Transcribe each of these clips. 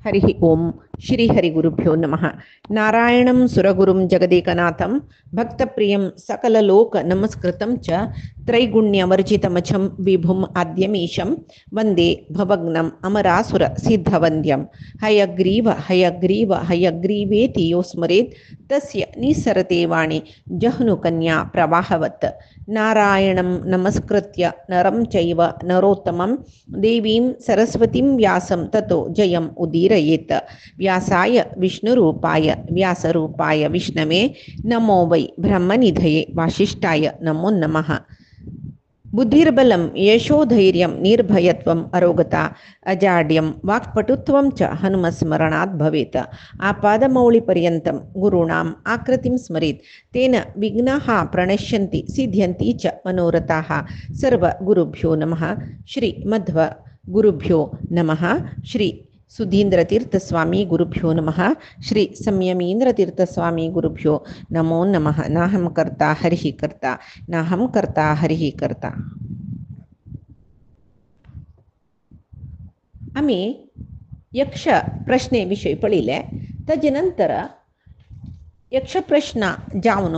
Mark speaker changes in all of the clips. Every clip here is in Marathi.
Speaker 1: हरि ओम श्री हरि गुरुभ्यो नमः। नारायणं सुरगुरुं जगदेकनाथं भक्तप्रियं सकललोक नमस्कृतं च त्रैगुण्यवर्जितमजं विभुम् आद्यमीशं वन्दे भवग्नम् अमरासुर सिद्धवन्द्यं। हयग्रीव हयग्रीव हयग्रीवेति यो स्मरेत् तस्य निस्सरते वाणी जह्नुकन्या प्रवाहवत्। नारायणं नमस्कृत्य नरं चैव नरोत्तमं देवीं सरस्वतीं व्यासं ततो जयम् उदीरयेत्। व्यासाय विष्णुरूपाय व्यासरूपाय विष्णवे नमो वै ब्रह्मनिधये वासिष्ठाय नमो नमः। बुद्धिर्बलं यशोधैर्यं निर्भयत्वम् अरोगता अजाड्यं वाक्पटुत्वं च हनुमस्मरणात् भवेत्। आपादमौलिपर्यन्तं गुरूणाम् आकृतिं स्मरेत् तेन विघ्नाः प्रणश्यन्ति सिद्ध्यन्ति च मनोरथाः। सर्वगुरुभ्यो नमः। श्री मध्व गुरुभ्यो नमः। श्री सुधीन्द्रतीर्थस्वामी गुरुभ्यो नमः। श्री संयमीन्द्रतीर्थस्वामी गुरुभ्यो नमो नमः। नाहं कर्ता हरिः कर्ता नाहं कर्ता हरिः कर्ता। आम्ही यक्ष प्रश्नेविषयी पळिले. ताजे नंतर यक्ष प्रश्न जावन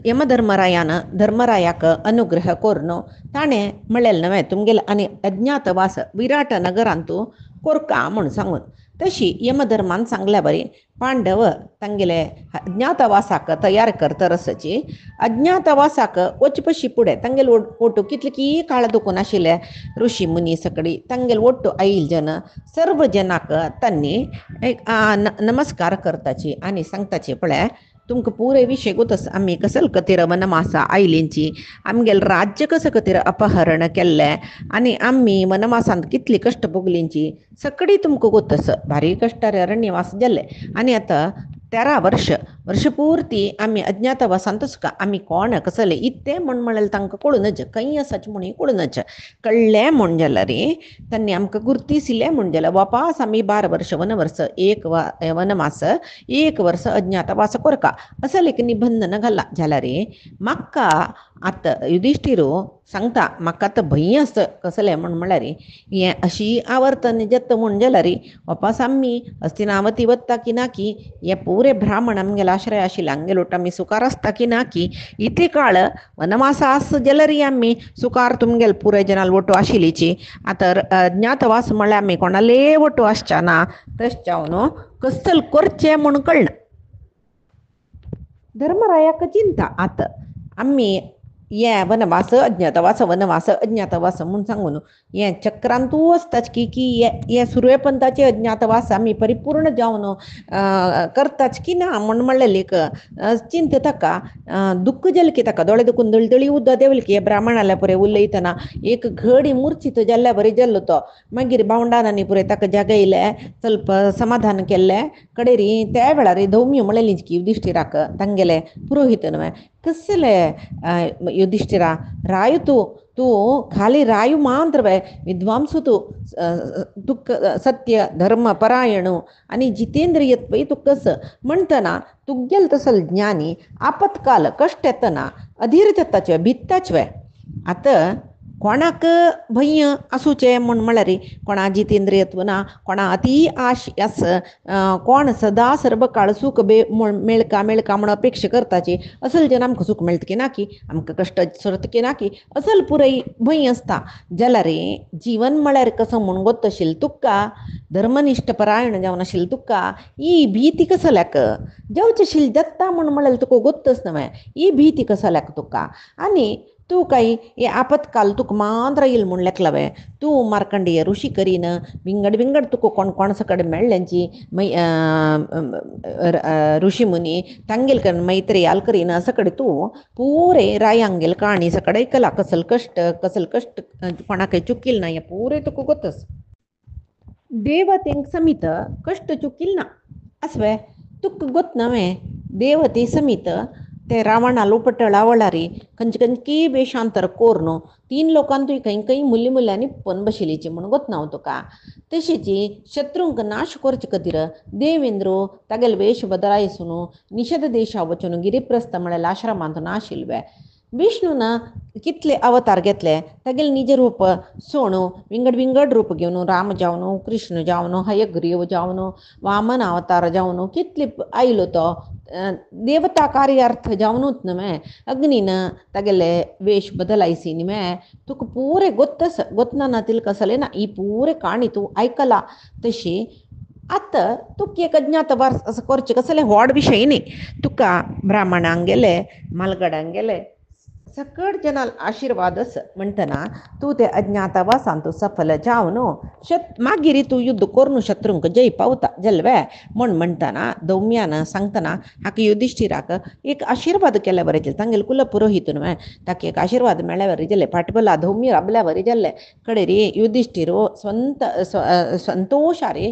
Speaker 1: यमधर्मरायानं धर्मरायाक अनुग्रह कोरनो ताणें म्हणलेलें नवें तुमगेले आनी अज्ञातवास विराट नगरांतू कोरका म्हूण सांगून. तशी यमधर्मान सांगल्या बरी पांडव तांगेले अज्ञातवासाक तयार करतरसची अज्ञातवासाक वचपशी फुडें तांगेले ओटू कितले की काळ दुखून आशिल्ले ऋषी मुनी सकडी तांगेले ओट्टू आईल जन सर्व जनाक तांणी नमस्कार करताची आनी सांगताची पळय तुमकां पुरे विशय गोतस आमी कसल कतीर वनमासा आयलींची आमगेले राज्य कसं कतीर अपहरण केल्लें आनी आमी वनमासांत कितली कश्ट भोगलींची सगळी तुमकां गोतस. भारी कश्टार अरण्यवास जाल्ले आनी आतां 13 वर्ष पुर्ती आमी अज्ञातवासांतूच का आमी कोण कसले इत्तें म्हण म्हणलें तांकां कळूनच खंय आसाचें म्हणून कळूनच कळ्ळें म्हण जाल्यार रे तांणी आमकां गुर्तिसिल्लें म्हण जाल्यार वापास आमी 12 वर्ष वनवर्स वनमास 1 वर्स अज्ञातवास कोरका असं लेख निबंधन घाला जाल्यार रे म्हाका आतां युधिष्ठिरो सांगता म्हाका आतां भंय आसता कसलें म्हण म्हळ्यार रे हें अशी आवर्तन जत्त म्हण जाल्यार रे वापास आमी हस्तिनावती वत्ता की ना की हे पुरे ब्राह्मण आमगेलो आश्रय आशिल्ले हांगेलो आमी सुकार आसता की ना की इतले काळ वनवास आस जाल्यार आमी सुकार तुमगेले पुरे जनाल ओटू आशिल्लीची आतां अज्ञातवास म्हळ्यार आमी कोणाले ओटू आसच्या ना तशें न्हू कसल करचें म्हूण कळना. धर्मरायाक चिंता आतां आमी ये वनवास अज्ञातवास म्हूण सांगून हें चक्रांतू वचताच की हे सूर्यपंथाचे अज्ञातवास आमी परिपूर्ण जावन करताच की ना म्हण म्हणलें लेख चिंत ताका दुख्ख जालें की ताका दोळे दुखून दळदळी उद्दा देवली की हे ब्राह्मणाल्या पुरे उलयतना एक घडी मुर्चित जाल्ल्या बरी जाल्लो तो मागीर भावंडांनी पुरे ताका जागयलें ಸ್ವಲ್ಪ समाधान केल्लें कडेरी त्या वेळार धौम्य म्हणलेली की युधिष्ठिराक तांगेले पुरोहित न्हय कसले युधिष्ठिरा रायू तूं खाली रायू मात्र विद्वांसू तूं सत्य धर्म परायणू आणि जितेंद्रियत्वय तू कस म्हणतना तुगेल तसल ज्ञानी आपत्काल कष्ट येतना अधीर जाताचे भित्ताचवे आतां कोणाक भंय आसूचे म्हण म्हळ्यार कोणा जितेंद्रियत्व ना कोणा अति आश आस कोण सदा सर्व काळ सूख मेळका म्हण अपेक्षा करताची असल जन आमकां सूख मेळटा की ना की आमकां कश्ट सरत की ना की असल पुराय भंय आसता जाल्यार जीवन म्हळ्यार कसं म्हूण गोत आशिल्लें तुका धर्मनिश्ठ परायण जावन आशिल्लें तुका ही भीती कसल्याक जावचें आशिल्लें दत्ता म्हण म्हळ्यार तुका गोतच न्हय ही भीती कसल्याक तुका आनी तू काही हे आपत्काल तुका मात्र येईल म्हूण लेखलावे तू मार्कंडेय ऋषी करीन विंगड तुका कोण सकड मेळ्ळ्यांची ऋषी मुनी तांगेल कन मैत्रेयाल करीन सकड तू पुरे रायांगेल काणी सकड ऐकला कसल कष्ट कोणाकय चुकील ना हे पुरे तुका गोतस. देवतेंक समीत कष्ट चुकील ना असवे तुका गोत नवे देवते समीत ते रावणा लोपटळा वळारी खंयची वेशांतर कोरनो 3 लोकांतूय खंय मुल्यांनी पण बशिल्लीची म्हूण गोत ना तुका. तशीची शत्रूंक नाश करचे खातीर देवेंद्रो तागेले वेश बदलायसून निषद देशा वचून गिरिप्रस्थ म्हळ्यार आश्रमांत नाशिल्वे विष्णून कितले अवतार घेतले तागेले निज रूप सोणू विंगड विंगड रूप घेवन राम जावन कृष्ण जावन हयग्रीव जावन वामन अवतार जावन कितले आयलो तो देवता कार्यार्थ जावनूच न्हय अग्नीन तागेले वेश बदलायसी न्हय तुका पुरे ಗೊತ್ತನ तिल कसले ना ही पुरे काणी तू ऐकला तशी आतां तुका एक अज्ञातवास असं करचें कसले व्हड विशय न्ही तुका ब्राह्मणांक गेले मालगडांक गेले सकट जनाल आशीर्वादस म्हणटना तूं ते अज्ञातवासान तूं सफल जावन मागीर तूं युद्ध करून शत्रूंक जय पावता जल्वे म्हणटना दौम्यान सांगतना हाका युधिष्ठिराक एक आशीर्वाद केल्या बरें जालें तांगेले कुल पुरोहीत न्हय ताका एक आशीर्वाद मेळ्ळ्या बरें जालें फाटबला धौम्य राबल्या बरें जाल्लें कडेरी युधिष्ठिर संतोशारी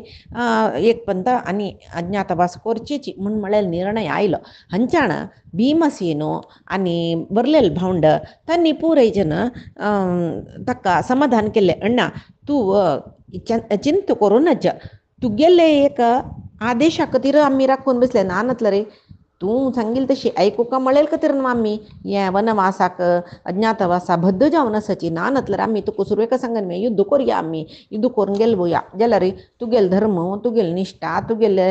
Speaker 1: एक पंत आनी अज्ञातवास करचेची म्हळ्यार निर्णय आयलो हंचाण भीमसेनो आनी बरलेल भावंड तांणी पुराय जन ताका समाधान केलें अण्णा तूं चिंत करूनच तुगेले एक आदेशा खातीर आमी राखून बसले नानतले रे तूं सांगिल्लें तशी आयकुका मळेल खातीर न्हू आमी हें वनवासाक अज्ञातवासा बद्द जावन आसाची नानतले आमी तुका सुरवेका सांगन युद्ध करया आमी युद्ध करून गेले वया जाल्यार तुगेले धर्म तुगेली निश्ठा तुगेले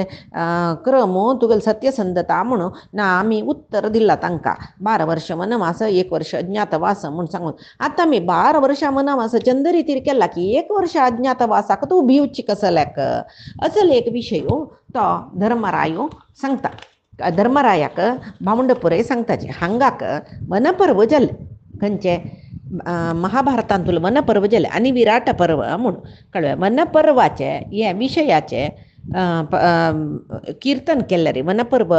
Speaker 1: क्रम तुगेले सत्यसंधता म्हणून ना आमी उत्तर दिलां तांकां 12 वर्ष वनवास 1 वर्ष अज्ञातवास म्हूण सांगून आतां आमी 12 वर्सां वनवास चंद रितीर केला की 1 वर्ष अज्ञातवासाक तूं भिवची कसल्याक असले एक विशय तो धर्मरायो सांगता धर्मरायाक भावंड पुरय सांगताचे हांगाक वनपर्व जालें खंयचे महाभारतांत तुला वनपर्व जालें आनी विराट पर्व म्हूण कळ्ळें वनपर्वाचे हे विशयाचे कीर्तन केल्ले रे वनपर्व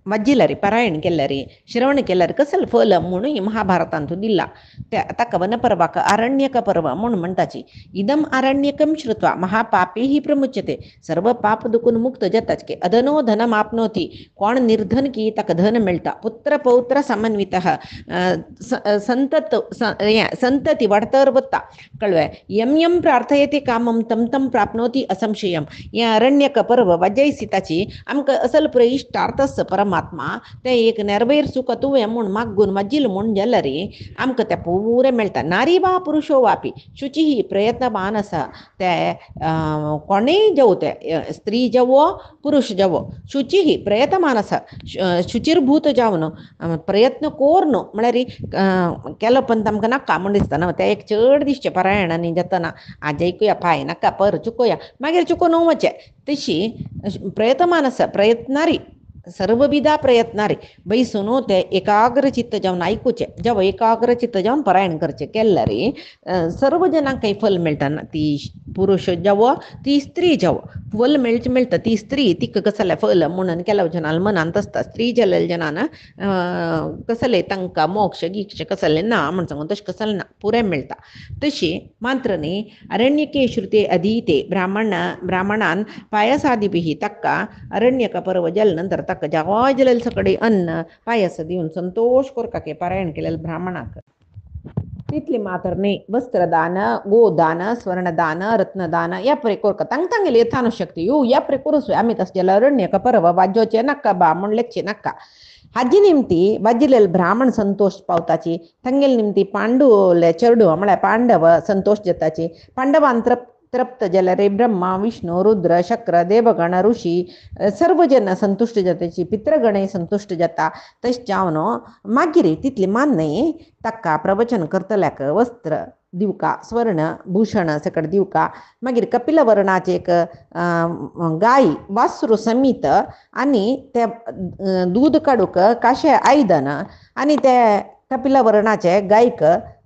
Speaker 1: वाजिल्ले रे पारायण केल्ले रे श्रवण केल्ले रे कसले फल म्हणून ही महाभारतांत दिला ताका वनपर्वाक आरण्यक पर्व म्हणून म्हणटाची इदम आरण्यकम श्रुत्वा महापापे ही प्रमुच्यते सर्व पाप दुखून मुक्त जाताच की अधनो धनम आपनोती कोण निर्धन की ताका धन मेळटा पुत्र पौत्र समन्वितः संतती वाडतर वता कळ्ळें यम यम प्रार्थयते कामम तम तम प्राप्नोती असंशयम हे आरण्यक पर्व वाजयसी ताची आमकां असल पुरे इश्टार्थस परमात्मा ते एक नेरवेर सुख तुवें म्हूण मागून माजिल म्हूण जाल्यार रे आमकां तें पुरे मेळटा नारी वा पुरुषो वापी शुची ही प्रयत्नवान आसा ते कोणेय जावं ते स्त्री जावो पुरुष जावो शुची ही प्रयत्नवान आसा शुचिरभूत जावन प्रयत्न कोर न्हू म्हळ्यार केलो पण तांकां नाका म्हूण दिसता न्हू ते एक चड दिसचें पारायणांनी जातना आज ऐकुया पाय नाका पर चुकोया मागीर चुकोवन वचें तशी प्रयत्नवान आसा प्रयत्नारी सर्वविधा प्रयत्नारी बैसून ते एकाग्र चित्त जावन आयकुचे जेव्हा एकाग्र चित्त जावन पारायण करचें केल्ले रे सर्व जनांक काही फल मेळटा ती पुरुष जावो ती स्त्री जावो फल मेळटा ती स्त्री तिका कसलें फल म्हणून केल्या जनाल मनांत आसता स्त्री जाल्ल्या जनान कसलें तांकां मोक्ष गिक्ष कसलें ना म्हण सांगून तशें कसलें ना पुरें मेळटा तशी मात्र न्ही अरण्यके श्रुते अधीते ब्राह्मणान पायसादिभिः ताका अरण्यक पर्व जाले नंतर ताका जावा जालेले सकडे अन्न पायस दिवन संतोष करपाक पारायण केलेले ब्राह्मणाक तितली मात्र न्ही वस्त्रदान गोदान स्वर्णदान रत्नदान या परे कोरका तांगेले यथानुशक्ती या परे कोरसू आमी तशें जाल्यार अरण्यक पर्व वाजोवचें नाका बा म्हण लेखचें नाका हाजी निमती वाजिल्लेले ब्राह्मण संतोष पावताची तांगेले निमती पांडुले चेडू म्हळ्यार पांडव संतोष जाताची पांडवान तृप्त जाल्यार ब्रह्मा विष्णू रुद्र शक्र देवगण ऋषी सर्व जन संतुष्ट जाताची पितृगणय संतुष्ट जाता तशें जावन मागीर तितली मान्य ताका प्रवचन करतल्याक वस्त्र दिवका स्वर्ण भूषण सकट दिवका मागीर कपिल वर्णाचे एक गाय वासरू समीत आनी ते दूध काडूक काशे आयदन आनी ते कपिल वर्णाचे गायक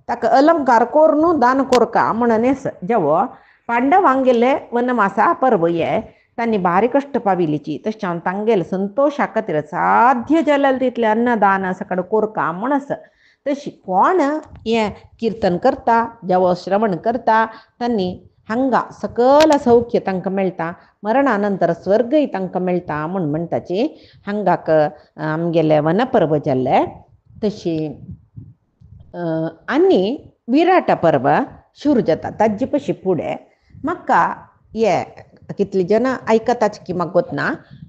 Speaker 1: ताका अलंकार कोरून दान कोरका म्हणून जेवो पांडवांक गेले वनवासा पर्व हे तांणी भारी कश्ट पाविलीची तशें हांव तांगेले संतोशा खातीर साध्य जालेले तितले अन्नदान सकट कोरका म्हणस तशी कोण हें कीर्तन करता जेवो श्रवण करता तांणी हांगा सकल सौख्य तांकां मेळटा मरणानंतर स्वर्गय तांकां मेळटा म्हूण म्हणटाची हांगाक आमगेले वनपर्व जाल्ले तशी आनी विराट पर्व सुरू जाता ताजे पशी फुडें म्हाका हे कितली जनां आयकताच की म्हाका गोतना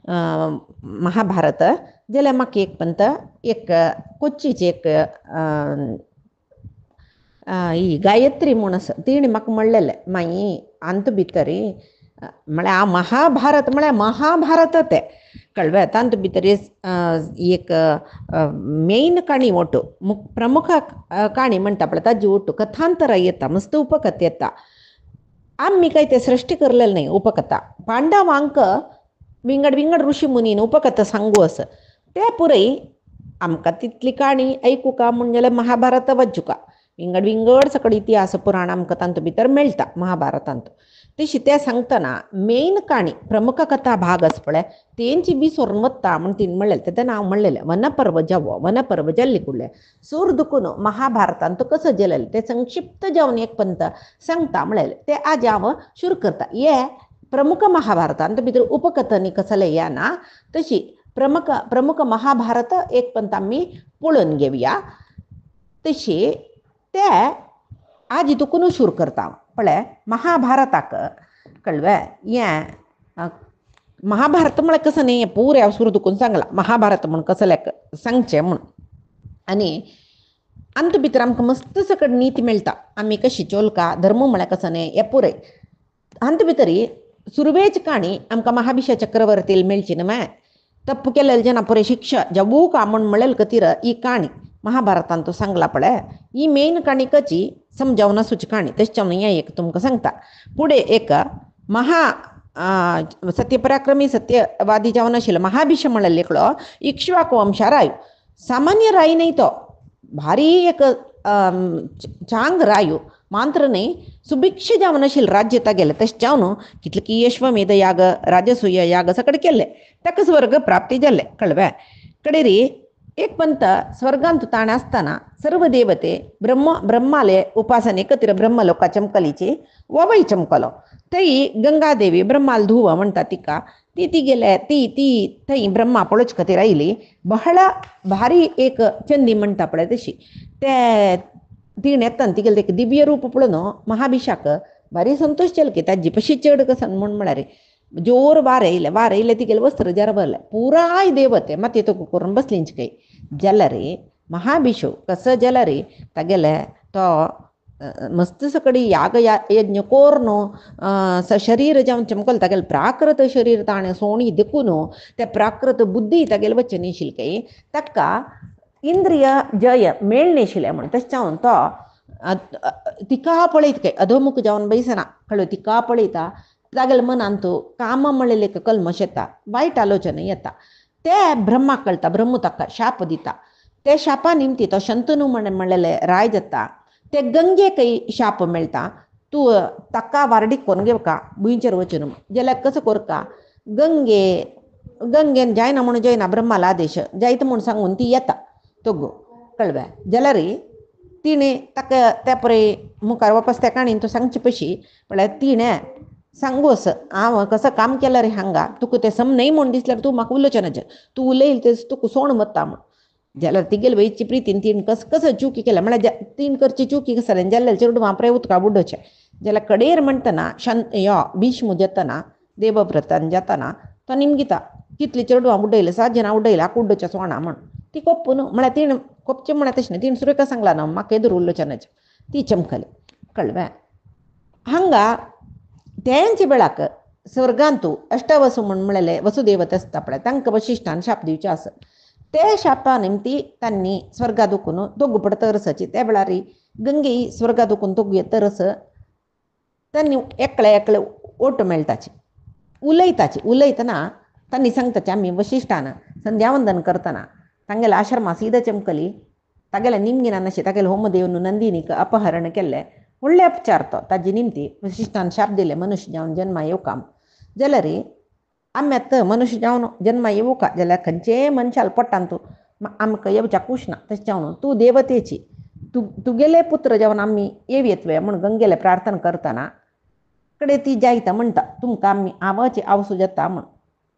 Speaker 1: महाभारत जाल्यार म्हाका एक पंत एक कोच्चीची एक ही गायत्री म्हूण आसा तिणी म्हाका म्हणलेलें माई अंत भितरी म्हळ्यार हांव महाभारत म्हळ्यार महाभारत तें कळ्ळें तांत भितर एक मेन काणी ओटू प्रमुख काणी म्हणटा पळय ताजी ओटू कथांतरां येता मस्त उपकथा येता आमी काही ते सृश्टी करलेलें न्ही उपकथा पांडवांक विंगड विंगड ऋषी मुनीन उपकथा सांगू आसा ते पुरय आमकां तितली काणी ऐकूं का म्हण जाल्यार महाभारत वाचूं विंगड विंगड सकड इतिहास पुराण आमकां तांतूं भितर मेळटा महाभारतांत तशी ते सांगतना मेन काणी प्रमुख कथा भाग आसा पळय तेंची बी सोरून वता म्हण तिणें म्हणलेलें तेन्ना हांव म्हणलेलें वनपर्व जावो वनपर्व जाल्ले कुडले सूर दुखून महाभारतांत कसं जालेलें तें संक्षिप्त जावन एक पंत सांगता म्हणलेलें ते आज हांव शुरू करता हे प्रमुख महाभारतांत भितर उपकथनी कसले या ना तशी प्रमुख महाभारत एक पंत आमी पळोवन घेवया तशी ते आज दुखून सुरू करता पळय महाभारताक कळ्ळें हें महाभारत म्हळ्यार कसं न्ही हें पूर हांव सुरू दुखून सांगलां महाभारत म्हूण कसल्याक सांगचें म्हूण आनी अंत भितर आमकां मस्त सकट नीती मेळटा आमी कशी चोलका धर्म म्हळ्यार कसो न्ही हें पुरय अंत भितर सुरवेची काणी आमकां महाभिषा चक्रवर्तील मेळची न्ही तप्पू केलेले जना पुरे शिक्षा जवू का म्हूण म्हणलेले खातीर ही काणी महाभारतांत तो सांगला पळय ही मेन काणी कची समजावन आसूची काणी तेच हें एक तुमकां सांगता फुडें एक सत्यपराक्रमी सत्यवादी जावन आशिल्लो महाभिष म्हणलेलो एकलो इक्ष्वाकू वंशा रायू सामान्य राय न्ही तो भारी एक चांग रायू मात्र न्ही सुभिक्ष जावन आशिल्लें राज्य तागेलें तशें जावन कितले की यश्वमेध याग राजसूय याग सकड केल्ले ताका स्वर्ग प्राप्ती जाल्ले कळ्ळें कडेरी एक पंत स्वर्गांत ताण आसतना सर्व देवते ब्रह्माले उपासने खातीर ब्रह्मलोका चमकलीची ववय चमकलो थंय गंगादेवी ब्रह्माल धुव म्हणटा तिका ती गेले ती थंय ब्रह्मा पळोवचे खातीर आयली बहळ भारी एक चंदी म्हणटा पळय तशी ते तिणें येतना ती गेले दिव्य रूप पळोवन महाभिशाक भारी संतोश जालो की ताजी पशी चड कसन म्हळ्यार जोर वार येयले तिगेले वस्त्र जर भरले पुराय देवते माती तो करून बसलींच काही जाल्यार महाभिषो कसं जाल्यार तागेले तो मस्त सकडी याग यज्ञ कोरून शरीर जावन चमकल तागेले प्राकृत शरीर ताणें सोणी देखून ते प्राकृत बुद्धी तागेले वच्चे नाशिल्ले ताका इंद्रिय जय मेळनाशिल्लें म्हण तशें जावन तो तिका पळयत काय अधोमुख जावन बैसना कळ्ळें तिका पळयता तागेले मनांत काम म्हणलेले कल्मश येता वायट आलोचना येता ते ब्रह्माक कळटा ब्रह्म ताका शाप दिता ते शापा निमती तो शंतनू म्हणलेले राय जाता ते गंगेकय शाप मेळटा तूं ताका वारडीक कोरून घेवका भुंयचेर वचून जाल्यार कसो करका गंगेन जायना म्हणून जायना ब्रह्माला आदेश जायत म्हूण सांगून ती येता तोगो कळ्ळें जाल्यार तिणें ताका त्या पळय मुखार वापस त्या काणीन तूं सांगचे पशी म्हळ्यार तिणें सांगू असं हांव कसं काम केल्यार हांगा तुका तें सम न्हय म्हूण दिसल्यार तूं म्हाका उलोवचें तूं उलयल तें तुका सोण वता म्हूण जाल्यार तिगेले वयची प्रितीन तीन कसं चुकी केल्या म्हळ्यार तीन करची चुकी कसलें जाल्यार चेडूं वापरे उदका बुड्डोचें जाल्यार कडेर म्हणटना यो भीष्म जेतना देवव्रतान जेतना तो निमगिता कितली चेडूं बुड्डयलें 7 जनां उड्डयल्या कुड्डोचें सोणा म्हण ती कोप्पून म्हळ्यार तीन कोपचें म्हळ्यार तशें न्ही तीन सुरेका सांगला न्हू म्हाका एदूर उलोवचें ती चमकली कळ्ळें हांगा तेंचे वेळाक स्वर्गांतू अष्टवसू म्हण म्हणलेले वसुदेवत आसता पळय तांकां वशिश्टान शाप दिवचे आसा ते शापा निमती तांणी स्वर्गा दुखून दोग पड तरसाची त्या वेळार गंगे स्वर्गा दुखून दोग तरस तांणी एकले ओट मेळटाची उलयतना तांणी सांगताचे आमी वशिश्टान संध्यावंदन करतना तांगेले आश्रमा सीदा चमकली तागेले निमगिना नाशी तागेले होमदेव नंदिनीक अपहरण केल्लें व्हडले उपचार तो ताजी निमती वशिश्टान शाप दिले मनुष्य जावन जन्मा येवका जाल्यार आमी आतां मनुष्य जावन जन्मा येवका जाल्यार खंयचेय मनशाल पोट्टान तूं आमकां येवच्या कुशना तशें जावन तूं देवतेची तुगेले पुत्र जावन आमी येतवे म्हूण गंगेले प्रार्थना करतना कडे ती जायता म्हणटा तुमकां आमी आवची आवसू जाता म्हूण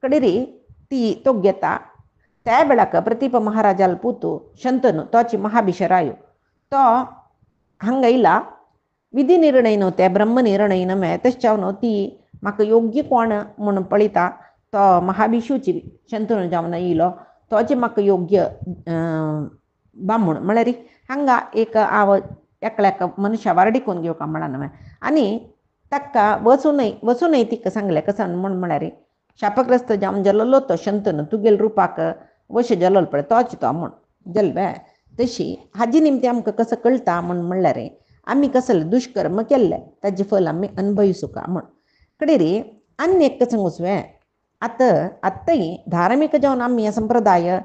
Speaker 1: कडेरी ती तो घेता त्या वेळाक प्रतीप महाराजाल पुतू शंतनू तोची महाभिशरायो तो हांगा येयला विधी निर्णय न्हू ते ब्रह्म निर्णय न्हय तशें जावन ती म्हाका योग्य कोण म्हूण पळयता तो महाभिशूची शंतनू जावन इलो तोचे म्हाका योग्य बामूण म्हळ्यार हांगा एक हांव एकल्याक मनशा वारडिकून घेवका म्हणून न्हय आनी ताका वचूनय तिका सांगलें कसं म्हळ्यार शापग्रस्त जावन जाल्लो तो शंतनू तुगेले रुपाक वश जाल्लो पळय तोच तो म्हूण जाल्ले तशी हाजे निमते आमकां कसं कळटा म्हणल्यार आमी कसले दुश्कर्म केल्ले ताजें फल आमी अनुभविसूं का म्हूण कडेर आनी एक सांगूं सुवें आत्ताय धार्मीक जावन आमी हे संप्रदाय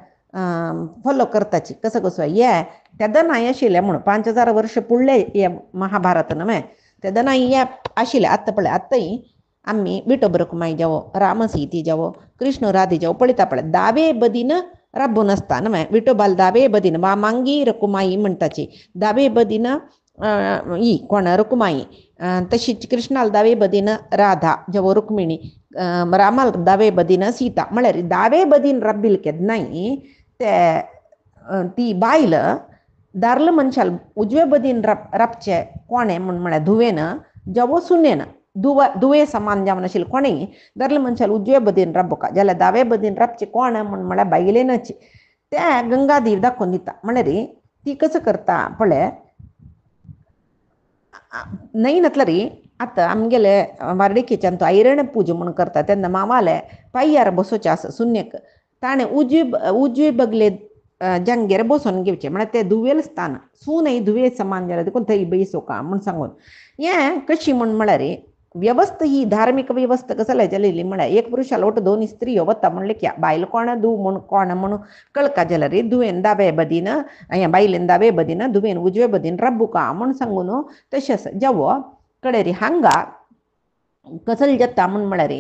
Speaker 1: फॉलो करताची कसं कसो हे तेदा नाही आशिल्लें म्हणून 5000 वर्ष पुडले हे महाभारत न्हय तेदा नाही हे आशिल्लें आत्तां पळय आत्ताय आमी विठोबा रखुमाई जावो रामसीती जावो कृष्ण राधे जावो पळयता पळय दावे बदीन राबून आसता न्हय विठोबाल दावे बदीन वामांगी रखुमाई म्हणटाची दावे बदीन ही कोण रखुमाई तशीच कृष्णाल दावे बदीन राधा जावो रुक्मिणी रामाल दावे बदीन सीता म्हळ्यार दावे बदीन रब्बिल केन्नाय ते ती बायल दार्ल मनशाल उजवे बदीन राबचे कोणे म्हळ्यार धुवेन जावो सुनेन दुवे समान जावन आशिल्ले कोणेय दार्ल मनशाल उजवे बदीन राबोका जाल्यार दावे बदीन राबचे कोण म्हळ्यार बायलेनच ते गंगादेव दाखोवन दिता म्हळ्यार ती कसं करता पळय नाही नतल्यार आतां आमगेले वार्डेकीच्यान तो ऐरण पुजा म्हणून करता तेन्ना मामाले पाय्यार बसोवचें आसा सुन्येक ताणें उजवे बगले जांगेर बसोवन घेवचें म्हळ्यार तें धुवेल स्थान सुनय धुवे समान जाल्यार देखून थंय बसोवका म्हूण सांगून हें कशी म्हळ्यार व्यवस्था ही धार्मीक व्यवस्था कसले जालेली म्हळ्यार एक पुरुषाला वट 2 स्त्रियो वता म्हणले की बायल कोण म्हूण कोण म्हणून कळका जाल्यार धुवेन दावे बदीन बायलेन दावे बदीन धुवेन उजवे बदीन रब्बुका म्हूण सांगून तशेंच जावो कडेर हांगा कसले जाता म्हळ्यार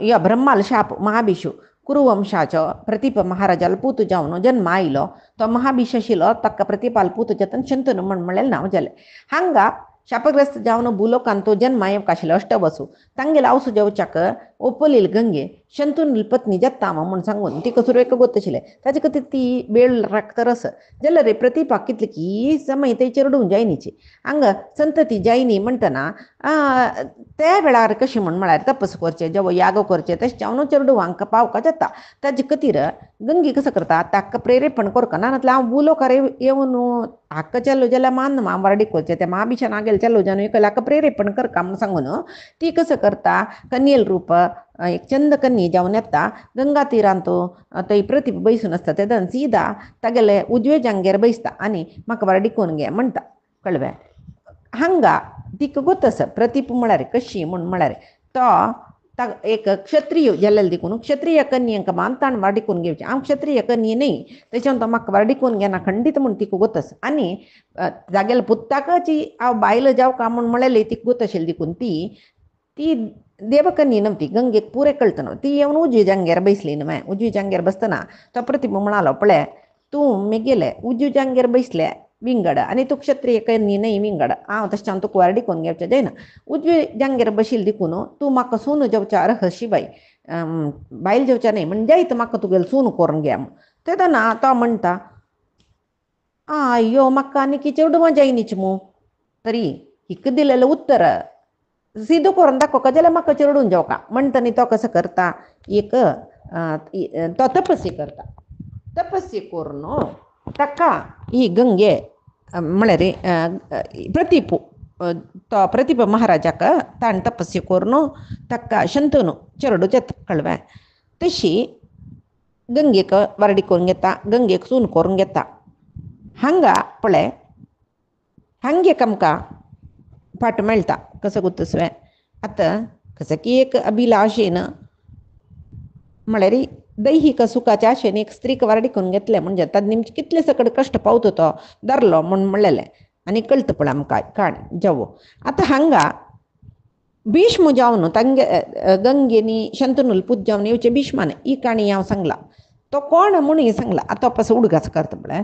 Speaker 1: ह्या ब्रह्माल शाप महाभिशू कुरुवंशाचो प्रतिप महाराजाल पूत जावन जन्म आयलो तो महाभिश आशिल्लो ताका प्रतिपाल पूत जातन शंतनू म्हळ्यार नांव जालें हांगा शापग्रस्त जावन भुलोकांत तो जन्म येवंक आशिल्लो अष्टवसू तांगेले आवसू जेवच्याक ओपलील गंगे शंतनूल पत्नी जत्तामा म्हूण सांगून ती कसुरेक गोतशिल्ले ताचे खातीर ती बेळ राखतरस जाल्यार प्रतिपा कितले की समय ते चेरडूंक जायनीची हांगा संतती जायनी म्हणटना त्या वेळार कशी म्हळ्यार तपस करचें जावं याग करचें तशें जावन चेरडूं हांकां पावका जाता ताजे खातीर गंगे कसं करता ताका प्रेरेपण करता ना नाजाल्यार हांव भुलोकार येवन हाक्क चल्लो जाल्यार मान हांव वारडी करचें त्या महाभिशान आगेल चल्लो जावन एकल्याक प्रेरेपण करता म्हूण सांगून ती कसं करता कन्येल रूप एक चंद कन्ये जावन येता गंगा तीरांत थंय प्रतिप बैसून आसता तेदन सीदा तागेले उजवे जांगेर बैसता आनी म्हाका वारडिकोवन घे म्हणटा कळ्ळें हांगा तिका गोतस प्रतिप म्हळ्यार कशी म्हळ्यार तो एक क्षत्रिय जाल्लेले देखून क्षत्रिय कन्येक मानताण वारडिकोवन घेवचें हांव क्षत्रिय कन्ये न्ही तेच्यान तो म्हाका वारडिकोवन घेना खंडीत म्हूण तिका गोतस आनी जागेले पुत्ताकाची हांव बायल जावका म्हळेली तिका गोतशिल्ली देखून ती देवकन्ये नव्हती गंगेक पुरे कळटा न्हू ती येवन उजवी जांगेर बैसली न्हय उजवी जांगेर बसतना तो प्रतिप म्हणालो पळय तूं मेगेले उजवी जांगेर बैसले विंगड आनी तूं क्षत्रिय कन्ये न्हय विंगड हांव तशें तुका वारडिकोवन घेवचें जायना उजवी जांगेर बशिल्ली देखून तूं म्हाका सून जेवच्या अर्हशी बायल जेवच्या न्हय म्हणजे जायत म्हाका तुगेलें सून करून घे तेदना तो म्हणटा अय्यो म्हाका आनी चेडूं जायनीच मू तरी हिक दिलेलें उत्तर सिदो करून दाखोवका जाल्यार म्हाका चेडून जेवका म्हणटनी तो कसो करता एक तो तपस्या करता तपस्या करून ताका ही गंगे म्हळ्यार प्रतिप तो प्रतिप महाराजाक ताणें तपस्या करून ताका शंतनू चेडूच येता कळ्ळें तशी गंगेक वारडी करून घेता गंगेक सून करून घेता हांगा पळय हांगेक आमकां फाट मेळटा कसो गुतसवें आतां कसो की एक अभिलाशेन म्हळ्यार दैहिक सुखाच्या आशेन एक स्त्रीक वारडी करून घेतलें म्हणजे ताजे निमचे कितले सकट कश्ट पावता तो धरलो म्हणलेलें आनी कळटा पळय आमकां काणी जावो आतां हांगा भीष्म जावन तांगे गंगेनी शंतनूल पूज जावन येवचें भीष्मान ही काणी हांव सांगला तो कोण म्हूण ही सांगला आतां पासून उडगास करता पळय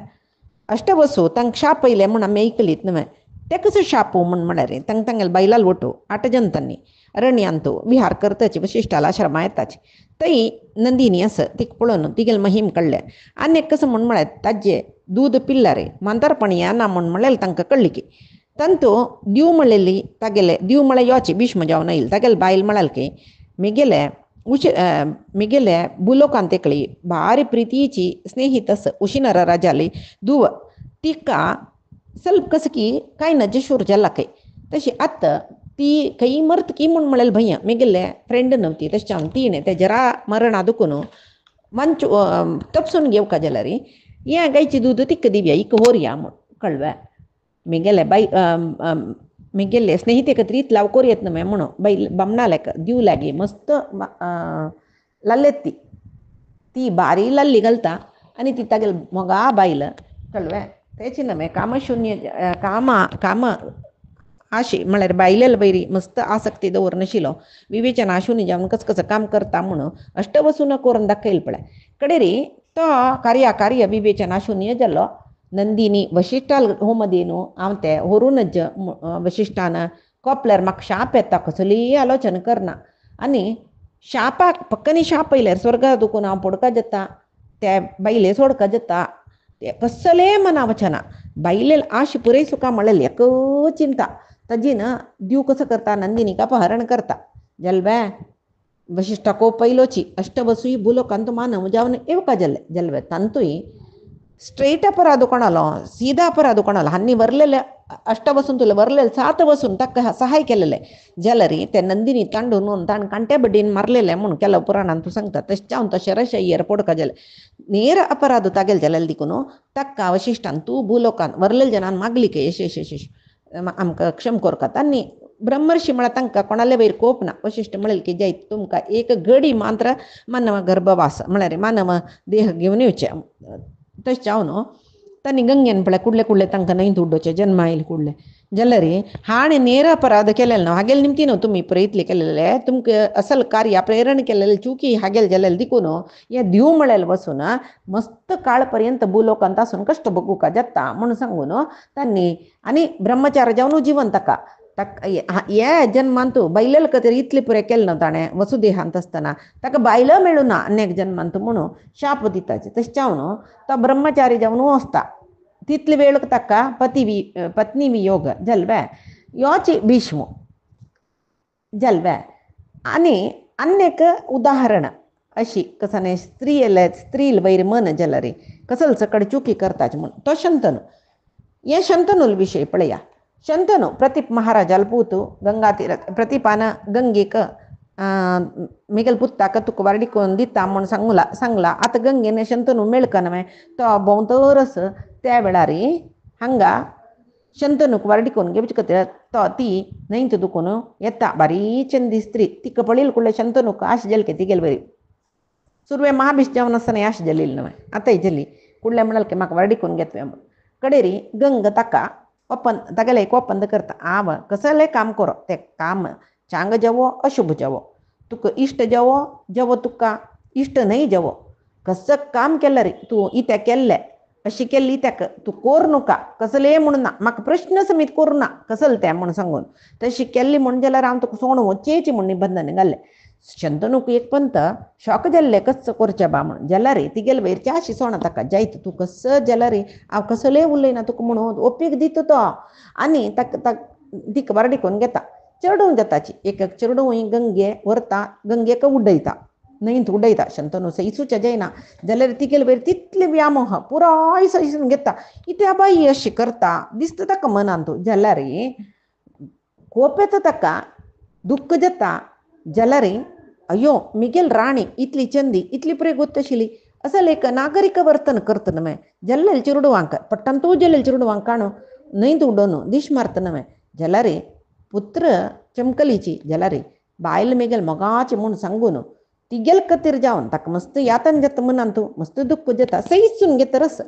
Speaker 1: अष्टवसू तांकां शाप येयले म्हूण आमी आयकलीत न्हय ते कसो शापू म्हळ्यार तांगेले बायलाल वटू 8 जंतांनी अरण्यांतू विहार करताची वशिश्टाला आश्रमा येताची थंय नंदिनी आसा तिका पळोवन तिगेले महिम कळ्ळे आनी कसो म्हळ्यार ताजे दूद पिल्लारे मांतारपणी येना म्हळ्यार तांकां कळ्ळी की तांतू दिव म्हणलेली तागेले दिव म्हळ्यार योचे भीष्म जावन येयले तागेले बायल म्हळ्यार की मेगेले मिगेले बुलोकांतेकळी भारी प्रितीची स्नेहितस उशिनर राजाली दुव तिका ಸ್ವಲ್ಪ कसकी काय नजे शूर जल्ला काही तशी आत्ता ती काही मरत की म्हणून म्हणाल भैया मिगेले फ्रेंड नव्हती तशा तीने ते जरा मरण आदुकून ಮಂಚು ತಪ್ಸುನ್ ಗೆವ್ ಕಜಲರಿ ಯಾ ಗೈಚಿ ದೂದು ತಿಕ್ಕ ದಿವ್ಯ ಇಕ್ಕ ಹೋರಿಯಾ ಕಳ್ವೆ ಮಿಗೆಲೆ ಬೈ ಮಿಗೆಲೆ ಸ್ನೇಹಿತೆ ಕತ್ರೀತ್ लाव कोर येत नमे म्हणून बै बमनालेक दिव लागी मस्त लल्लेत्ती ती बारी लल्ली घालता आणि ती तागेल मोगा बाईल कळवे तेची नमे कामशून्य काम आशी म्हळ्यार बायलेल बैरी मस्त आसक्ती दवर नशिलो विवेचन आशुनी जावन कसं काम करता म्हणून अष्ट वसून करून दाखयल पळय कडेरी तो कार्य विवेचन आशुनी जाल्लो नंदिनी वशिष्ठाल होमदेनु हांव ते व्हरूनच वशिष्ठान कोपल्यार म्हाका शाप येता कसली आलोचना करना आनी शापाक पक्कनी शाप येयल्यार स्वर्गात दुखून हांव पडका जाता त्या बायले सोडका जाता ते कसले मना वचना बायलेल आश पुरय सुका म्हळेल एक चिंता तजीन दिव कसं करता नंदिनी का अपहरण करता जल्वे वशिष्ठ को पैलोची अष्टवसुई बुलोकांत मानव जावन येवका जल्वे तंतुई स्ट्रेट अपराध कोणालो सीधा अपराध कोणालो हांनी वरलेले अष्टवसून तुला वरलेले 7 वसून तक्क सहाय केलेले जलरी ते नंदिनी तांडून ताण कांटे बड्डीन मारलेले म्हणून केलं पुराणान तू सांगता तशें तशें रशय्यर पोडका जले ನೇರ ಅಪರಾಧ ತಾಗೆಲ್ ಜಲಲ್ ದಿಕ್ಕುನು ತಕ್ಕ ವಶಿಷ್ಠಾನ್ तू ಭೂಲೋಕಾನ್ वरलेले जनान मागलिके यश आमकां क्षम कोरका तांणी ब्रह्मर्षी म्हळ्यार तांकां कोणाले वयर कोप ना वशिश्ठ म्हळेल की जायत तुमकां एक घडी मात्र मानव गर्भवास म्हळ्यार मानव देह घेवन येवचे तशें हांव न्हू तांणी गंगेन पळय कुडले तांकां न्हंयत उड्डोवचे जन्म आयल कुडले जाल्यार हाणे ನೇರ अपराध केलेले न्हू हागेल निमती न्हू तुमी प्रयत्न केलेले तुमकां असल कार्य प्रेरण केलेले चुकी हागेल जाल्यार दिकून हे दिव म्हळेल वसून मस्त काळ पर्यंत भूलोकांत आसून कश्ट भोगूका जाता म्हणून सांगून तांणी आनी ब्रह्मचार जावन जिवन ताका हे जन्मांतू बायलेल खातीर इतले पुरे केलें न्हू ताणें वसुदेहांत आसतना ताका बायलो मेळूना अनेक जन्मांत म्हणून शाप दिताचे तशें हांव न्हू तो ब्रह्मचारी जावन वचता तितले वेळ ताका पत्नी वियोग जल्वे योची भीष्म जल्वे आनी अन्यक उदाहरण अशी कसाने स्त्री वैर मन जलरी कसल सकड चुकी करताच म्हणून तो शंतनु हे शंतनुल विषय पळया शंतनु प्रतीप महाराजाल पूतू गंगा तीर प्रतीपान गंगेक मिगल पुत्ताक तुका वारडिकोन दिता म्हणून सांगला आतां गंगेन शंतनु मेळकनवे तो भोंवतरस त्या वेळार हांगा शंतनूक वारडिकोन घेवचे खातीर तो ती न्हंयत दुखून येता बारी चंदी स्त्री तिका पळयल कुडले शंतनूक आश जलके तिगेल बरी सुरवे महाभिश जावन आसतना आश जलील न्हय आतांय जली कुडले म्हणाल की म्हाका वारडिकोन घेतवे म्हूण कडेरी गंग ताका तागेले एक ओपंद करता हांव कसलें काम करो तें काम चांग जावो अशुभ जावो तुका इश्ट जावो तुका इश्ट न्हय जावो कसं काम केल्यार तूं इतें केल्लें अशी केल्ली ताका तूं कोर नुका कसलें म्हणून ना म्हाका प्रश्न समीत करूं ना कसलें तें म्हणून सांगून तशी केल्ली म्हणून जाल्यार हांव तुका सोण वचेची म्हूण निबंधन घाल्लें शंतनूक एक पंत शॉक जाल्ले कसं करचें बा म्हणून जाल्यार तिगेल वयरची अशी सोण ताका जायत तूं कसं जाल्यार हांव कसलें उलयना तुका म्हणून ओपीक दिता तो आनी ताका तिका वारडिकोन घेता चेडूं जाताची एक चेडूं गंगे व्हरता गंगेक उडयता न्हंयत उडयता शंतनू सैसूचे जायना जाल्यार तिगेल वयर तितले व्यामोह पुराय सैसून घेता इत्या बाई अशी करता दिसता ताका मनांत जाल्यार कोप येता ताका दुख्ख जाता जाल्यार अयो मिगेल राणी इतली चंदी इतली पुरे गोत्त आशिल्ली असल एक नागरिक वर्तन करता नमे जल्लेल चिरडुवांक पट्टन तूं जल्लेल चिरडुवांक काणू न्हंयत उडोवन दिश मारता नमे जाल्यार पुत्र चमकलीची जाल्यार बायल मिगेल मोगाची म्हूण सांगून तिगेल खातीर जावन ताका मस्त यातन जाता मनांत मस्त दुख्ख जाता सैसून घेता रस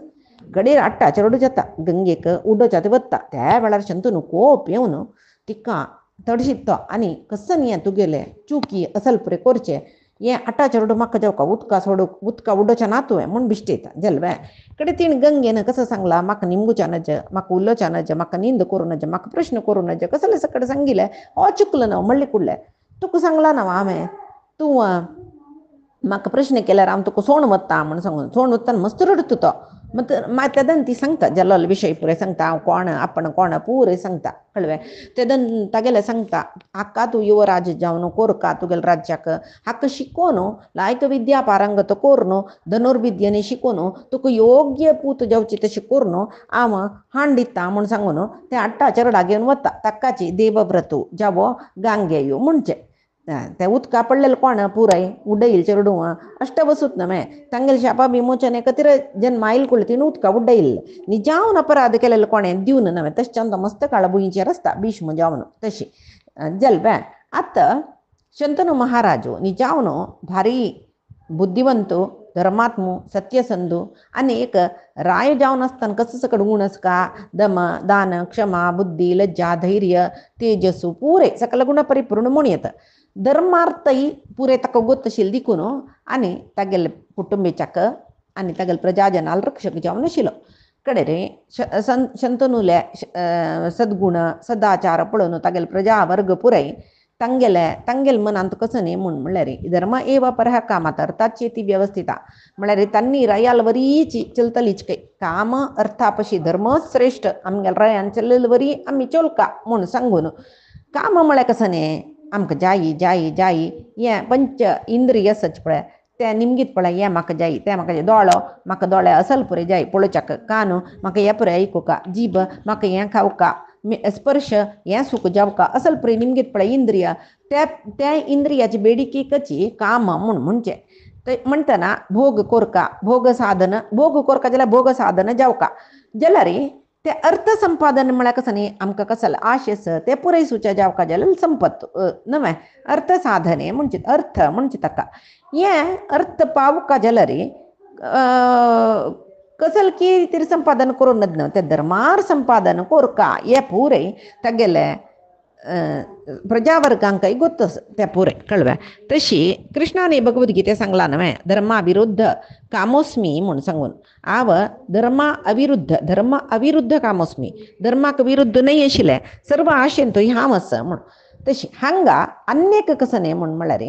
Speaker 1: गडेर हाडटा चेडू जाता गंगेक उडोवचा ते वता त्या वेळार शंतनू कोप येवन तिका तडशित आनी कसं हें तुगेलें चुकी असल पुरे करचें हें आटा चेडू म्हाका जावका उदका उडोवचें ना तुवें म्हूण बिश्टयता जल्वे कडेन तिणें गंगेन कसं सांगलां म्हाका निमगुच्या नज म्हाका उलोवच्या नज म्हाका निंद करूं नज म्हाका प्रश्न करूं नज कसलें सकड सांगिल्लें हो चुकलो न्हू म्हणलें कुडलें तुका सांगलां ना हांवें तूं म्हाका प्रश्न केल्यार हांव तुका सोण वता म्हूण सांगून सोण वता मस्त रडता तो तेदन ती सांगता जल्लोल विशय पुरे सांगता हांव कोण आपण कोण पुरे सांगता कळ्ळें. तेदन तागेले सांगता हाका तूं युवराज जावन कोरका तुगेल राज्याक हाका शिकोवन लायक विद्या पारंगत कोरून धनुर्विद्येने शिकोवन तुका योग्य पूत जावची तशें कोरून हांव हाण दिता म्हूण सांगून ते हाडटा चेरडा घेवन वता ताकाची देवव्रतू जावो गांगेयो म्हणचे ते उदका पडलेले कोण पुराय उड्डईल चेरडू अष्ट वसूत नमे तांगेल शापा विमोचने कतिर जन्माईल कुळतीन उदका उड्डईल नी जावन अपराध केलेले कोणे दिवन नमे तशें चंद मस्त काळबुईचेर आसता भीष्म जावन तशी जल्बे आतां शंतनू महाराजू नी जावन भारी बुद्धिवंतू धर्मात्मू सत्यसंधू आणि एक राय जावन आसतना कसं सकड गुण आसका दम दान क्षमा बुद्धी लज्जा धैर्य तेजसू पुरे सकल गुण परिपूर्ण म्हूण येता धर्मार्थही पुरे ताका गोतशील दिकून आनी तागेले कुटुंबीच्याक आनी तागेले प्रजाजनाल रक्षक जावन आशिल्लो कडे रे शंतनूले सद्गुण सदाचार पळोवन तागेले प्रजा वर्ग पुराय तांगेल मनांत कसं न्ही म्हणल्यार धर्म एव परह कामात अर्थाची ती व्यवस्थिता म्हळ्यार तांणी रायाल वरीची चलतलीच काही काम अर्थापशी धर्म श्रेष्ठ आमगेल रायान चलल वरी आमी चोलका म्हूण सांगून काम म्हळ्यार कसं न्ही आमकां जायी जायी जायी हें पंच इंद्रिय सच पळय तें निमगीत पळय हें म्हाका जायी तें म्हाका दोळो म्हाका दोळे असल पुरे जाय पळोवच्याक कान म्हाका हें पुरे आयकुका जीब म्हाका हें खावका स्पर्श हें सुख जावका असल पुरे निमगीत पळय इंद्रिय त्या इंद्रियाची बेडीकी कची काम म्हणचे ते म्हणटना भोग कोरका भोग कोरका जाल्यार भोग साधन जावका जाल्यार ते अर्थ संपादन म्हळ्यार कसं न्ही आमकां कसल आशेस ते पुरयसुचे जावका जाल्यार संपत न्हय अर्थ साधने म्हणजे अर्थ म्हणजे ताका हें अर्थ पावका जाल्यार कसल की संपादन करून न्हय ते धर्मार संपादन कोरका हे पुरे तागेले प्रजावर्गांकय गोत्तस ते पुरे कळ्ळें. तशी कृष्णाने भगवद्गीते सांगला न्हय धर्मा विरुद्ध कामोस्मी म्हूण सांगून हांव धर्म अविरुद्ध कामोस्मी धर्माक विरुद्ध न्हय आशिल्लें सर्व आशेन तो हांव आसा म्हूण तशी हांगा अनेक कसं न्ही म्हूण म्हळ्यार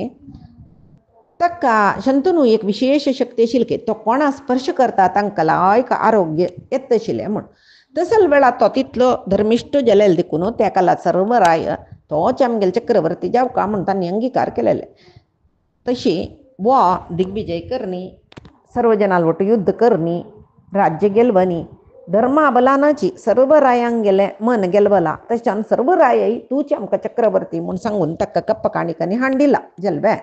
Speaker 1: ताका शंतनू एक विशेष शक्ती आशिल्ली तो कोणा स्पर्श करता तांकां लायक आरोग्य येत आशिल्लें म्हूण तसल वेळा तो तितलो धर्मिश्ट जालेले देखून तेका ला सर्व राय तोच आमगेल चक्रवर्ती जावका म्हूण तांणी अंगिकार केलेले. तशी वो दिग्विजय करणी सर्व जनाल वट युद्ध करणी राज्य गेलवनी धर्माबलानाची सर्व रायांक गेले मन गेलवला तशान सर्व राय तूच आमकां चक्रवर्ती म्हूण सांगून ताका कप्प काणिकांनी हाण दिला जल्बे.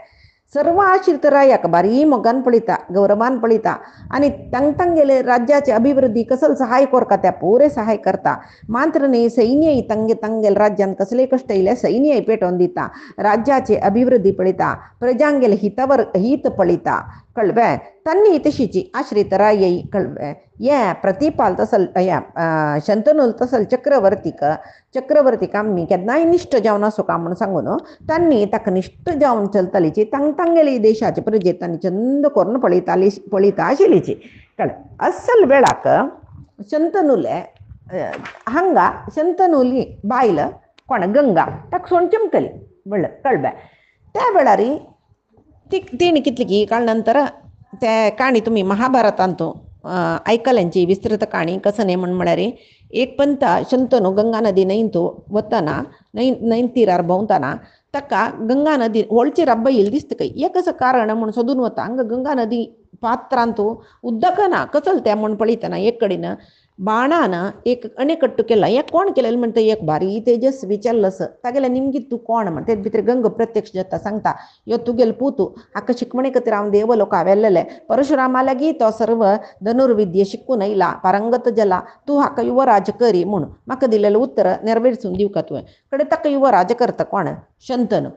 Speaker 1: सर्व आश्रित रायाक बारी मोगान पळयता गौरवान पळयता आनी तांगेले राज्याचे अभिवृद्धी कसल सहाय कोरता त्या पुरे सहाय करता मात्र न्ही सैन्यय तांगेल राज्यान कसले कश्ट येयले सैन्यय पेटोवन दिता राज्याचे अभिवृद्धी पळयता प्रजांगेले हित पळयता कळ्ळें. तांणी तशीची आश्रित रायय कळ्ळें हें प्रतिपाल तसल शंतनूल तसल चक्रवर्तीक आमी केन्नाय निश्ट जावन आसूं का म्हूण सांगून तांणी ताका निश्ट जावन चलतलीची तांगेली देशाची प्रजे तांणी चंद करून पळयता आशिल्लीची कळ्ळें. असल वेळाक शंतनूले हांगा शंतनूली बायल कोण गंगा ताका सोण चमकली कळ्ळें. त्या वेळार तिणी कितली की काळ नंतर ते काणी तुमी महाभारतांत ऐकल्यांची विस्तृत काणी कसं न्ही म्हळ्यार एक पंत शंतनू गंगा नदी न्हंयतू वतना न्हंय तीरार भोंवतना ताका गंगा नदी व्हडची रब्ब येयली दिसता काय हें कसं कारण म्हूण सोदून वता हांगा गंगा नदी पात्रांत उदक ना कसल तें म्हूण पळयतना एक कडेन बाणान एक अणेकट्टू केला हें कोण केलेलें म्हणटा एक भारी तेजस्वी चल्लस तागेलें निमगीत तूं कोण म्हण ते भितर गंग प्रत्यक्ष जाता सांगता यो तुगेल पुतू हाका शिकमणे खातीर हांव देवलोका व्हेल्लेले परशुरामा लागीं तो सर्व धनुर्विद्ये शिकून येयला पारंगत जाला तूं हाका युवराज करी म्हूण म्हाका दिलेलें उत्तर नेरवेरसून दिवका तुवें कडेन ताका युवराज करता कोण शंतनू.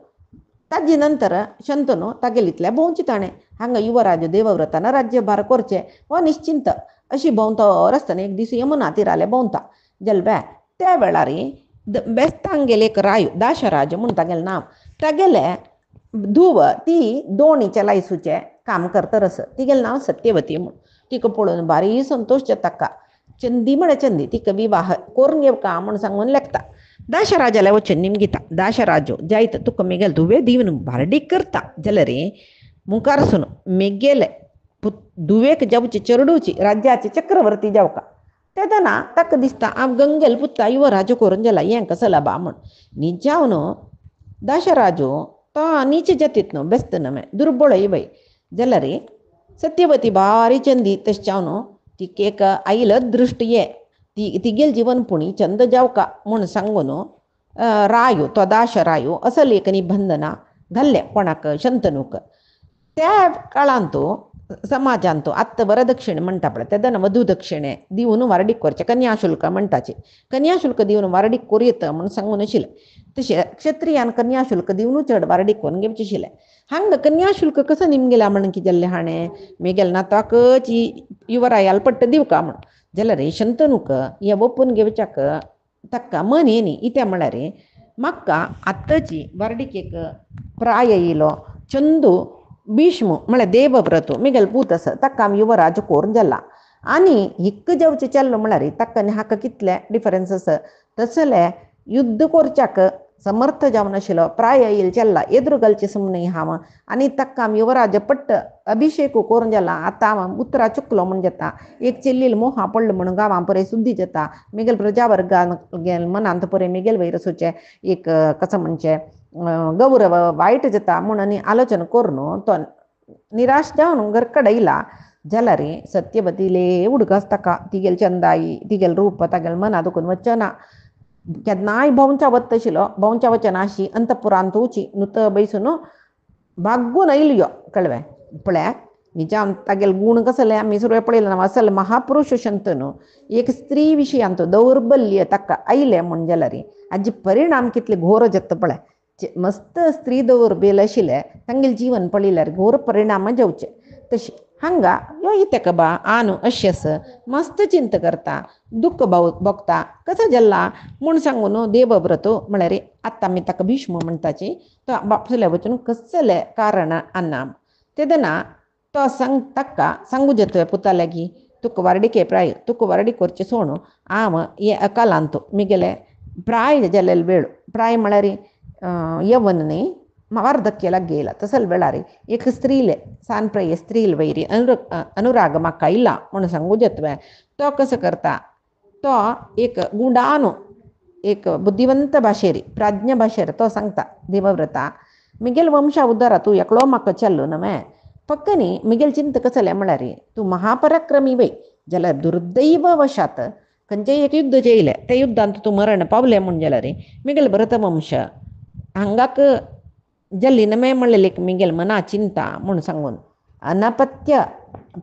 Speaker 1: ताजे नंतर शंतनू तागेलींतल्या भोंवची ताणें हांगा युवराज देवव्रतान राज्यभार करचें हो निश्चिंत अशी भोंवतो आसतना एक दीस यमुना तीराले भोंवता जल्बे. त्या वेळार बेस्तांगेले एक राय दाशराज म्हूण तागेलें नांव तागेले धुव ती दोणी चलायसूचे काम करता रस तिगेलें नांव सत्यवती म्हूण तिका पळोवन भारी संतोश जाता ताका चंदी म्हळ्यार चंदी तिका विवाह करून घेवका म्हूण सांगून लेखता. दाशराजाले वचन निमगिता दाशराजो जायत तुका मेगेल धुवे दिवन भारडीक करता जाल्यार मुखारसून मेगेले दुवेक जावचे चेरडूची राज्याचे चक्रवर्ती जावका तेदना तक दिसता आम गंगेल पुत्ता युवराज करून जाला हें कसला बा म्हण निजावनो दाशराजो तो नीचे जतीत नो बेस्त नमे दुर्बळ इवय जलरी सत्यवती बारी चंदी तश्चावनो ती केक आईल दृष्टीये तिगेल जीवन पुणी चंद जावका म्हण सांगून रायो तो दाश रायो असं लेखनी बंधना घाल्ले कोणाक शंतनूक त्या काळांतू समाजांतू आत्ता वरदक्षिणे म्हणटा पळय तेदन वधू दक्षिणे दिवन वारडीक करचे कन्याशुल्क म्हणटाचे कन्याशुल्क दिवन वारडीक कोरयत म्हण सांगून आशिल्ले तशें क्षत्रियान कन्याशुल्क दिवन चड वारडीक कोरून घेवचें आशिल्लें हांगा कन्याशुल्क कसं निमगेला म्हण कितें जाल्लें हाणें मेगेल नाताकच युवरायाल पट्ट दिवका म्हण जाल्यार शंतनूक हे ओपून घेवच्याक ताका मन येनी इत्या म्हळ्यार म्हाका आत्ताची वारडीक प्राय येयलो चंदू भीष्म म्हळ्यार देवव्रत मिगेल पूत आसा ताका आमी युवराज कोरून जाला आनी हिक्क जेवचें चल्लो म्हळ्यार ताका आनी हाका कितले डिफरन्स आसा तसले युद्ध करच्याक समर्थ जावन आशिल्लो प्राय येयल चल्ला एदरू घालचें सुमने हांव आनी ताका आमी युवराज पट्ट अभिषेक करून जाला आतां हांव उतरां चुकलो म्हण जाता एक चेल्लील मोहा पडलो म्हणून गांवां परे सुद्दी जाता मिगेल प्रजावर्गान मनांत परे मिगेल वैरसूचे एक कसं म्हणचे गौरव वायट जाता म्हूण आनी आलोचना करून तो निराश जावन घर कडेन येयला जाल्यार सत्यवतीले उडगास ताका तिगेल चंदाई तिगेल रूप तागेल मना दुखून वचना केन्नाय भोंवच्या वता आशिल्लो भोंवच्या वचना अशी अंतपुरांत वची नुत बैसून भाग्गून आयल्यो कळ्ळें पळय निजाम तागेल गूण कसले आमी सुरवें पळयलें ना असल महापुरुश शंतनू एक स्त्री विशयांत दौर्बल्य ताका आयलें म्हण जाल्यार हाजे परिणाम कितले घोर जाता पळय मस्त स्त्री दौर्बल्य आशिल्लें तांगेलें जीवन पळयल्यार घोर परिणाम जावचे तशें हांगा यो इतेका बा आनु अशेस मस्त चिंत करता दुःख भोगता कसो जाल्ला म्हूण सांगून देवव्रत म्हळ्यार आत्तां आमी ताका भीष्म म्हणटाची तो बापसले वचून कसलें कारण अन्ना तेदना तो सांग ताका सांगू जेतोय पुता लागीं तुका वारडिके प्राय तुका वारडी करचें सोण हांव हे अकालांत मिगेले प्राय जाल्ले वेळ प्राय म्हळ्यार यवन न्ही वार्धक्य लागेला तसल वेळार एक स्त्रीले सानप्राय स्त्रील वैरी अनुराग म्हाका इल्ला म्हणून सांगू जेतवे तो कसो करता तो एक गुंडानो एक बुद्धिवंत भाशेर प्राज्ञ भाशेर तो सांगता देवव्रता मिगेल वंशा उद्दारा तूं एकलो म्हाका चल्लो नमे पक्कनी मिगेल चिंत कसलें म्हळ्यार तूं महापराक्रमी वय जाल्यार दुर्दैव वशात खंयचेय एक युद्ध जयलें त्या युद्धांत तूं मरण पावलें म्हण जाल्यार मिगेल भरतवंश हांगाक जल्ली नमे म्हणलें मिगेल मना चिंता म्हूण सांगून अनपत्य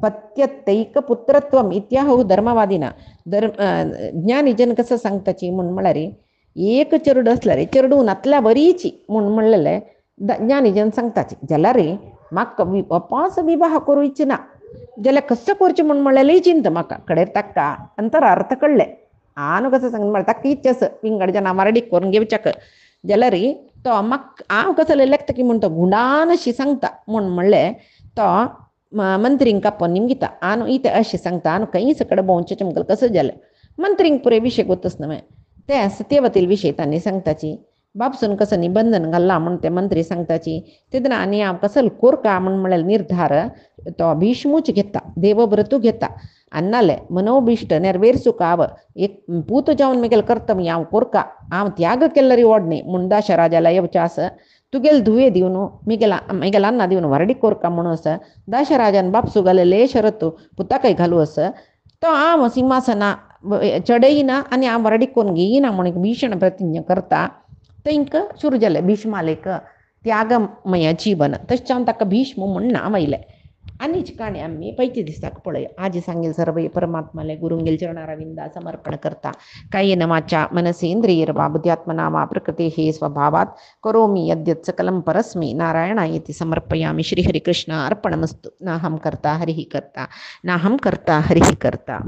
Speaker 1: पत्यतैक पुत्रत्वम इत्याहू धर्मवादिना ज्ञानी जन कसं सांगताची म्हूण म्हळ्यार एक चेडूं आसल्यार चेडूं नातल्या बरीची म्हूण म्हणलेलें ज्ञानी जन सांगताची जाल्यार म्हाका अपास विवाह करूं इच्छना जाल्यार कसो करचें म्हूण म्हणलेली चिंत म्हाका कडेन ताका अंतरार्थ कळ्ळें आनी कसो सांग म्हळ्यार ताका इच्छा आसा विंगड जना वारडीक करून घेवच्याक जाल्यार तो म्हाका हांव कसलें लेखता की म्हूण तो गुणान अशी सांगता म्हूण म्हणलें तो मंत्रींक आपोवन निमगिता आनी इतें अशें सांगता आनी खंय सकड भोंवचें मुखार कसो जालें मंत्रींक पुरे विशय गोतच न्हय ते सत्यवतील विशय तांणी सांगताची बापसून कसं निबंधन घाल्ला म्हूण ते मंत्री सांगताची तेदना आनी हांव कसलो कोरका म्हूण म्हणलें निर्धार तो भीष्मूच घेता देवव्रतू घेता अन्नाले मनोभिष्ट नेरवेरसूक हांव एक पूत जावन मिगेल कर्तव्य हांव कोरका हांव त्याग केल्लो रिवॉर्ड न्ही म्हूण दाशराजाला येवचें आसा तुगेल धुवे दिवन मिगेल अन्ना दिवन वारडी कोरका म्हणून आसा दाशराजान बापसू घालेले शरत पुताकय घालू आसा तो हांव सिंहासना चडयना आनी हांव वारडी करून घेयना म्हूण एक भीषण प्रतिज्ञा करता तेंक सुरू जालें भीष्मालेक त्यागमय जीवन तशें ताका भीष्म म्हूण नांव आयलें आनीच काणी आमी पैचे दिसाक पळय आज सांगेल सर्व परमात्माले गुरुंगेल चरणारविंदा समर्पण करता कायेन वाचा मनसेंद्रियर्वा बुद्ध्यात्मना वा प्रकृतेः स्वभावात् करोमि यद्यत् सकलं परस्मै नारायणायेति समर्पयामि श्रीहरिकृष्ण अर्पणमस्तु नाहं कर्ता हरिः कर्ता नाहं कर्ता हरिः कर्ता।